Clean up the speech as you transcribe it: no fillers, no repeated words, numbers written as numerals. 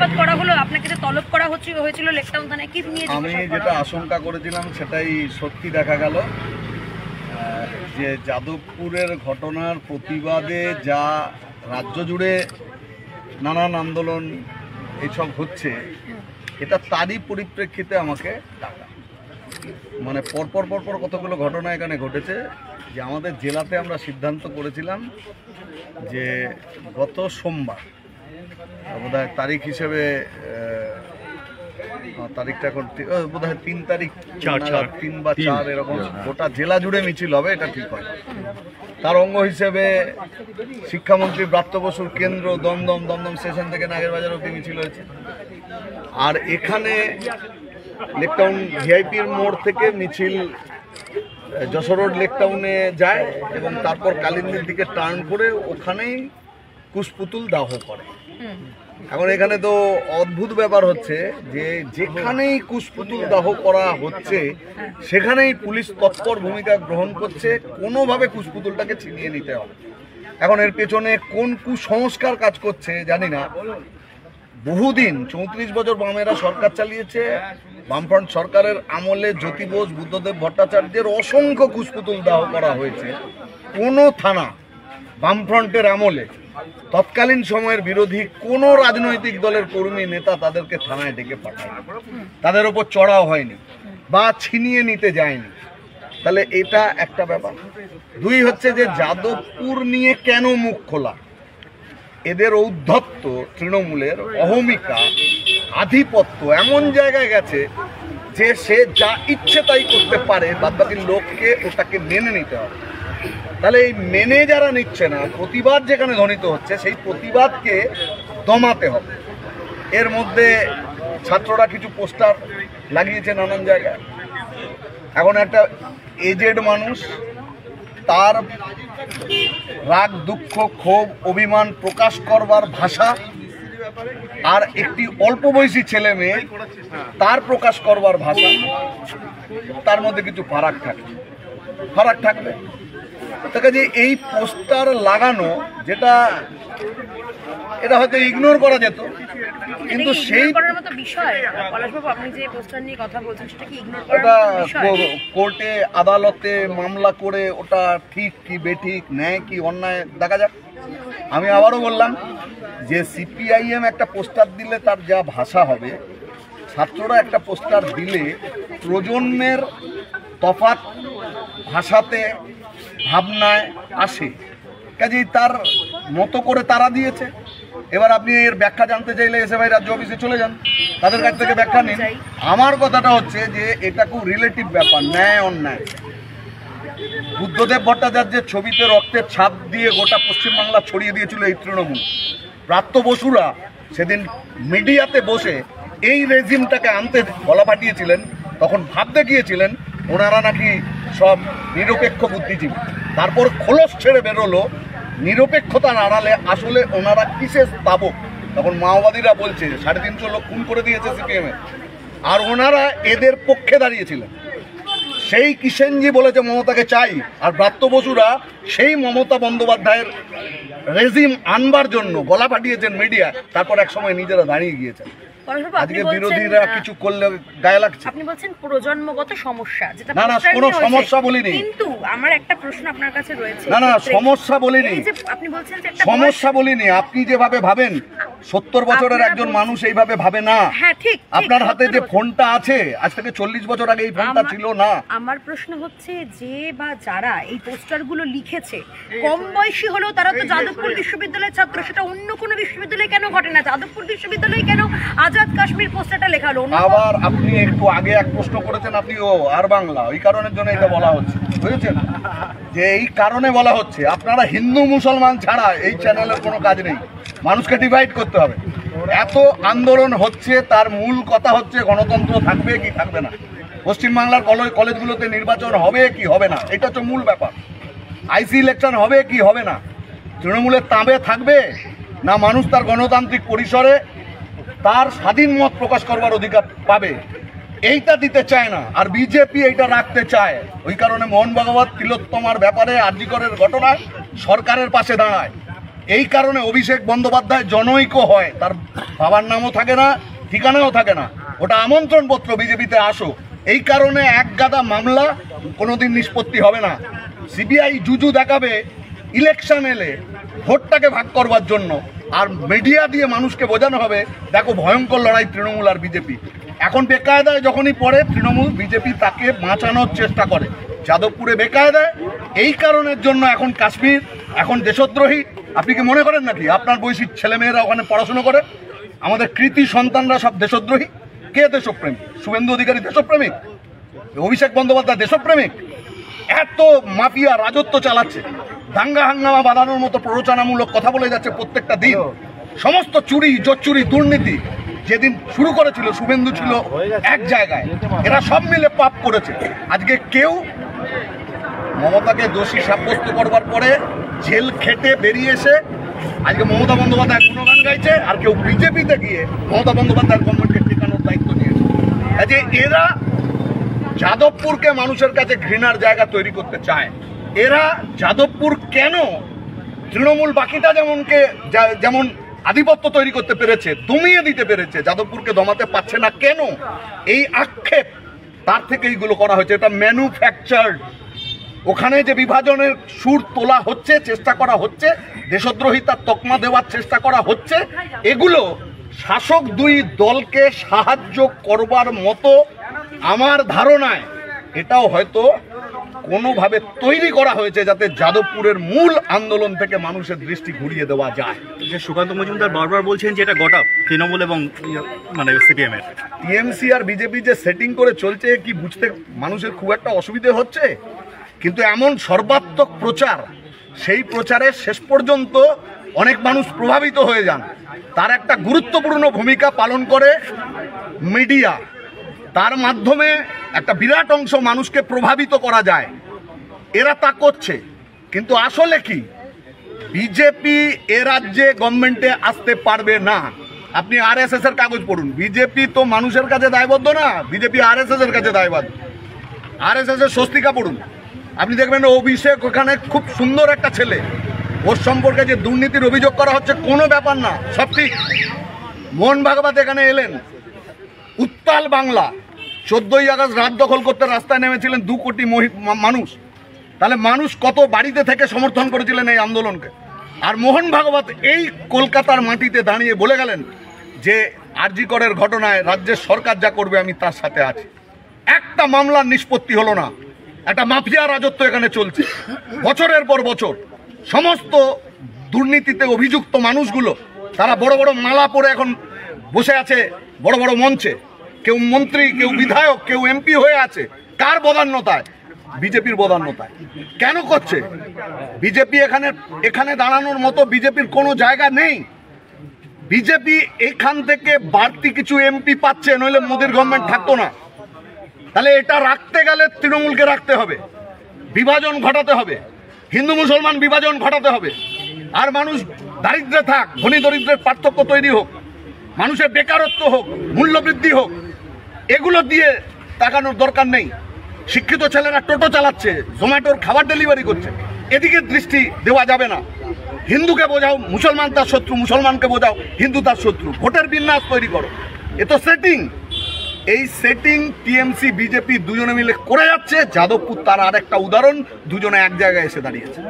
জিজ্ঞাসাবাদ করা হলো, আপনাকে যে তলব করা হয়েছিল লেকটাউন থানায়, কি নিয়ে? আমি যেটা আশঙ্কা করেছিলাম সেটাই সত্যি দেখা গেল, যে যাদবপুরের ঘটনার প্রতিবাদে যা রাজ্য জুড়ে নানান আন্দোলন এইসব হচ্ছে, এটা তারই পরিপ্রেক্ষিতে আমাকে ডাকা। মানে পরপর কতগুলো ঘটনা এখানে ঘটেছে, যে আমাদের জেলাতে আমরা সিদ্ধান্ত করেছিলাম যে গত সোমবার, বোধহয় তারিখ হিসেবে তারিখটা এখন বোধহয় 3 তারিখ, 3 বা 4 এরকম গোটা জেলা জুড়ে মিছিল হবে, এটা ঠিক হয়। তার অঙ্গ হিসেবে শিক্ষামন্ত্রী ব্রাত্য বসুর কেন্দ্র দমদম স্টেশন থেকে নাগেরবাজার অবধি মিছিল হয়েছে। আর এখানে লেকটাউন ভিআইপির মোড় থেকে মিছিল যশোর রোড লেকটাউনে যায় এবং তারপর কালিন্দির দিকে টার্ন করে ওখানেই কুশপুতুল দাহ করে। এখন এখানে তো অদ্ভুত ব্যাপার হচ্ছে যে যেখানেই কুশপুতুল দাহ করা হচ্ছে সেখানেই পুলিশ তৎপর ভূমিকা গ্রহণ করছে, কোনোভাবে কুশপুতুলটাকে ছিনিয়ে নিতে হবে। এখন এর পেছনে কোন কুসংস্কার কাজ করছে জানি না। বহুদিন 34 বছর বামেরা সরকার চালিয়েছে, বামফ্রন্ট সরকারের আমলে জ্যোতি বোস, বুদ্ধদেব ভট্টাচার্যের অসংখ্য কুশপুতুল দাহ করা হয়েছে। কোনো থানা বামফ্রন্টের আমলে তৎকালীন সময়ের বিরোধী কোনো রাজনৈতিক দলের কর্মী নেতা তাদেরকে থানায় ডেকে পাঠায়, তাদের ওপর চড়াও হয়নি বা ছিনিয়ে নিতে যায়নি। তাহলে এটা একটা ব্যাপার। 2 হচ্ছে যে যাদবপুর নিয়ে কেন মুখ খোলা, এদের ঔদ্ধত্য, তৃণমূলের অহমিকা, আধিপত্য এমন জায়গায় গেছে যে সে যা ইচ্ছে তাই করতে পারে, বাদবাকি লোককে ওটাকে মেনে নিতে হবে। তাহলে এই মেনে যারা নিচ্ছে না, প্রতিবাদ যেখানে ধ্বনিত হচ্ছে, সেই প্রতিবাদকে দমাতে হবে। এর মধ্যে ছাত্ররা কিছু পোস্টার লাগিয়েছে নানান জায়গায়। এখন একটা এজেড মানুষ, তার রাগ, দুঃখ, ক্ষোভ, অভিমান প্রকাশ করবার ভাষা আর একটি অল্প বয়সী ছেলে মেয়ে তার প্রকাশ করবার ভাষা, তার মধ্যে কিছু ফারাক থাকবে। যে এই পোস্টার লাগানো, যেটা এটা হয়তো ইগনোর করা যেত, কিন্তু সেই কোর্টে আদালতে মামলা করে ওটা ঠিক কি বেঠিক, ন্যায় কি অন্যায় দেখা যাক। আমি আবারও বললাম যে সিপিআইএম একটা পোস্টার দিলে তার যা ভাষা হবে, ছাত্ররা একটা পোস্টার দিলে প্রজন্মের তফাৎ ভাষাতে, ভাবনায় আসে, কাজেই তার মতো করে তারা দিয়েছে। এবার আপনি এর ব্যাখ্যা জানতে চাইলে এসএফআই রাজ্য অফিসে চলে যান, তাদের কাছ থেকে ব্যাখ্যা নিন। আমার কথাটা হচ্ছে যে এটা খুব রিলেটিভ ব্যাপার, ন্যায় অন্যায়। বুদ্ধদেব ভট্টাচার্যের ছবিতে রক্তের ছাপ দিয়ে গোটা পশ্চিমবাংলা ছড়িয়ে দিয়েছিল এই তৃণমূল। ব্রাত্য বসুরা সেদিন মিডিয়াতে বসে এই রেজিমটাকে আনতে গলা পাঠিয়েছিলেন, তখন ভাবতে গিয়েছিলেন ওনারা নাকি সব নিরপেক্ষ বুদ্ধিজীবী। তারপর খোলস ছেড়ে বেরোলো নিরপেক্ষতার আড়ালে আসলে ওনারা কিসের স্থাপক। তখন মাওবাদীরা বলছে 350 লোক খুন করে দিয়েছে সিপিএমে, আর ওনারা এদের পক্ষে দাঁড়িয়েছিলেন। সেই কিষেনজি বলেছে মমতাকে চাই, আর ব্রাত্য বসুরা সেই মমতা বন্দ্যোপাধ্যায়ের রেজিম আনবার জন্য গলা পাঠিয়েছেন মিডিয়া, তারপর এক সময় নিজেরা দাঁড়িয়ে গিয়েছেন। আজকে বিরোধীরা কিছু করলে গায়ে লাগছে। আপনি বলছেন প্রজন্মগত সমস্যা, যেটা না কোনো সমস্যা বলিনি, কিন্তু আমার একটা প্রশ্ন আপনার কাছে রয়েছে। না সমস্যা বলিনি, আপনি বলছেন যে সমস্যা বলিনি। আপনি যেভাবে ভাবেন 70 বছরের একজন মানুষ এইভাবে ভাবে না। হ্যাঁ ঠিক, আপনার হাতে যে ফোনটা আছে, আজ থেকে 40 বছর আগে এই ফোনটা ছিল না। আমার প্রশ্ন হচ্ছে যে বা যারা এই পোস্টারগুলো লিখেছে, কম বয়সী হলেও তারা তো যাদবপুর বিশ্ববিদ্যালয়ের ছাত্র, সেটা অন্য কোনো বিশ্ববিদ্যালয়ে কেন ঘটে না? যাদবপুর বিশ্ববিদ্যালয়ে কেন আজাদ কাশ্মীর পোস্টারটা লেখা হলো? আবার আপনি একটু আগে এক প্রশ্ন করেছেন, আপনি আর বাংলা, ওই কারণের জন্য এটা বলা হচ্ছে, বুঝেছেন? যে এই কারণে বলা হচ্ছে আপনারা হিন্দু মুসলমান ছাড়া এই চ্যানেলের কোনো কাজ নেই, মানুষকে ডিভাইড করতে হবে। এত আন্দোলন হচ্ছে, তার মূল কথা হচ্ছে গণতন্ত্র থাকবে কি থাকবে না, পশ্চিমবাংলার কলেজগুলোতে নির্বাচন হবে কি হবে না, এটা হচ্ছে মূল ব্যাপার। আইসি ইলেকশন হবে কি হবে না, তৃণমূলের তাঁবে থাকবে না মানুষ তার গণতান্ত্রিক পরিসরে তার স্বাধীন মত প্রকাশ করবার অধিকার পাবে, এইটা দিতে চায় না। আর বিজেপি এইটা রাখতে চায়, ওই কারণে মোহন ভাগবত তিলোত্তমার ব্যাপারে আর.জি. করের ঘটনায় সরকারের পাশে দাঁড়ায়। এই কারণে অভিষেক বন্দ্যোপাধ্যায় জনৈক হয়, তার বাবার নামও থাকে না, ঠিকানাও থাকে না, ওটা আমন্ত্রণপত্র বিজেপিতে আসো। এই কারণে এক গাদা মামলা কোনোদিন নিষ্পত্তি হবে না। সিবিআই জুজু দেখাবে ইলেকশন এলে ভোটটাকে ভাগ করবার জন্য, আর মিডিয়া দিয়ে মানুষকে বোঝানো হবে দেখো ভয়ঙ্কর লড়াই তৃণমূল আর বিজেপি। এখন বেকায়দায় যখনই পড়ে তৃণমূল, বিজেপি তাকে বাঁচানোর চেষ্টা করে। যাদবপুরে বেকায়দায় এই কারণের জন্য এখন কাশ্মীর, এখন দেশদ্রোহী। আপনি কি মনে করেন নাকি আপনার বয়সী ছেলেমেয়েরা ওখানে পড়াশোনা করে? আমাদের কৃতি সন্তানরা সব দেশদ্রোহী? কে দেশপ্রেমিক? শুভেন্দু অধিকারী দেশপ্রেমিক? অভিষেক বন্দ্যোপাধ্যায় দেশপ্রেমিক? এত মাফিয়া রাজত্ব চালাচ্ছে, দাঙ্গা হাঙ্গামা বাঁধানোর মতো প্ররোচনামূলক কথা বলে যাচ্ছে প্রত্যেকটা দিন। সমস্ত চুরি, জোচ্চুরি, দুর্নীতি যেদিন শুরু করেছিল শুভেন্দু ছিল এক জায়গায়, এরা সব মিলে পাপ করেছে। আজকে কেউ মমতাকে দোষী সাব্যস্ত করবার পরে জেল খেটে বেরিয়ে এসে আজকে মমতা বন্দ্যোপাধ্যায় গুণগান গাইছে, আর কেউ বিজেপিতে গিয়ে মমতা বন্দ্যোপাধ্যায়ের গভর্নমেন্টকে টেকানোর দায়িত্ব নিয়েছে। যে এরা যাদবপুরকে মানুষের কাছে ঘৃণার জায়গা তৈরি করতে চায়। এরা যাদবপুর কেন তৃণমূল বাকিটা যেমন আধিপত্য তৈরি করতে পেরেছে, দমিয়ে দিতে পেরেছে, যাদবপুরকে দমাতে পারছে না কেন, এই আক্ষেপ তার থেকে এইগুলো করা হয়েছে। এটা ম্যানুফ্যাকচার্ড। ওখানে যে বিভাজনের সুর তোলা হচ্ছে, চেষ্টা করা হচ্ছে, দেশদ্রোহিতার তকমা দেওয়ার চেষ্টা করা হচ্ছে, এগুলো শাসক দুই দলকে সাহায্য করবার মতো আমার ধারণায় এটাও হয়তো কোনোভাবে তৈরি করা হয়েছে যাতে যাদবপুরের মূল আন্দোলন থেকে মানুষের দৃষ্টি ঘুরিয়ে দেওয়া যায়। যে সুকান্ত মজুমদার বারবার বলছেন যে এটা গট আপ তৃণমূল এবং মানে সিপিএম এর, টিএমসি আর বিজেপি যে সেটিং করে চলছে কি বুঝতে মানুষের খুব একটা অসুবিধে হচ্ছে, কিন্তু এমন সর্বাত্মক প্রচার, সেই প্রচারে শেষ পর্যন্ত অনেক মানুষ প্রভাবিত হয়ে যান। তার একটা গুরুত্বপূর্ণ ভূমিকা পালন করে মিডিয়া, তার মাধ্যমে একটা বিরাট অংশ মানুষকে প্রভাবিত করা যায়। এরা তা করছে, কিন্তু আসলে কি বিজেপি এ রাজ্যে গভর্নমেন্টে আসতে পারবে না। আপনি আরএসএস এর কাগজ পড়ুন, বিজেপি তো মানুষের কাছে দায়বদ্ধ না, বিজেপি আরএসএস এর কাছে দায়বদ্ধ। আরএসএস এর স্বস্তিকা পড়ুন, আপনি দেখবেন অভিষেক ওখানে খুব সুন্দর একটা ছেলে, ওর সম্পর্কে যে দুর্নীতির অভিযোগ করা হচ্ছে কোনো ব্যাপার না, সব ঠিক। মোহন ভাগবত এখানে এলেন, উত্তাল বাংলা, 14ই আগস্ট রাত দখল করতে রাস্তায় নেমেছিলেন 2 কোটি মানুষ। তাহলে মানুষ কত বাড়িতে থেকে সমর্থন করেছিলেন এই আন্দোলনকে। আর মোহন ভাগবত এই কলকাতার মাটিতে দাঁড়িয়ে বলে গেলেন যে আরজি করের ঘটনায় রাজ্যের সরকার যা করবে আমি তার সাথে আছি। একটা মামলার নিষ্পত্তি হলো না, একটা মাফিয়া রাজত্ব এখানে চলছে বছরের পর বছর। সমস্ত দুর্নীতিতে অভিযুক্ত মানুষগুলো তারা বড় বড় মালা পরে এখন বসে আছে বড় বড় মঞ্চে, কেউ মন্ত্রী, কেউ বিধায়ক, কেউ এমপি হয়ে আছে। কার বদান্যতায়? বিজেপির বদান্যতায়। কেন করছে? বিজেপি এখানে দাঁড়ানোর মতো বিজেপির কোনো জায়গা নেই। বিজেপি এখান থেকে বাড়তি কিছু এমপি পাচ্ছে, নইলে মোদির গভর্নমেন্ট থাকতো না। তাহলে এটা রাখতে গেলে তৃণমূলকে রাখতে হবে, বিভাজন ঘটাতে হবে, হিন্দু মুসলমান বিভাজন ঘটাতে হবে, আর মানুষ দারিদ্র্যে থাক, ধনী দরিদ্রের পার্থক্য তৈরি হোক, মানুষের বেকারত্ব হোক, মূল্যবৃদ্ধি হোক, এগুলো দিয়ে তাকানোর দরকার নেই। শিক্ষিত ছেলেরা টোটো চালাচ্ছে, জোম্যাটোর খাবার ডেলিভারি করছে, এদিকে দৃষ্টি দেওয়া যাবে না। হিন্দুকে বোঝাও মুসলমান তার শত্রু, মুসলমানকে বোঝাও হিন্দু তার শত্রু, ভোটের বিন্যাস তৈরি করো। এ তো সেটিং। এই সেটিং টিএমসি বিজেপি দুজনে মিলে করে যাচ্ছে। যাদবপুর তার আরেকটা উদাহরণ, দুজনে এক জায়গায় এসে দাঁড়িয়েছে।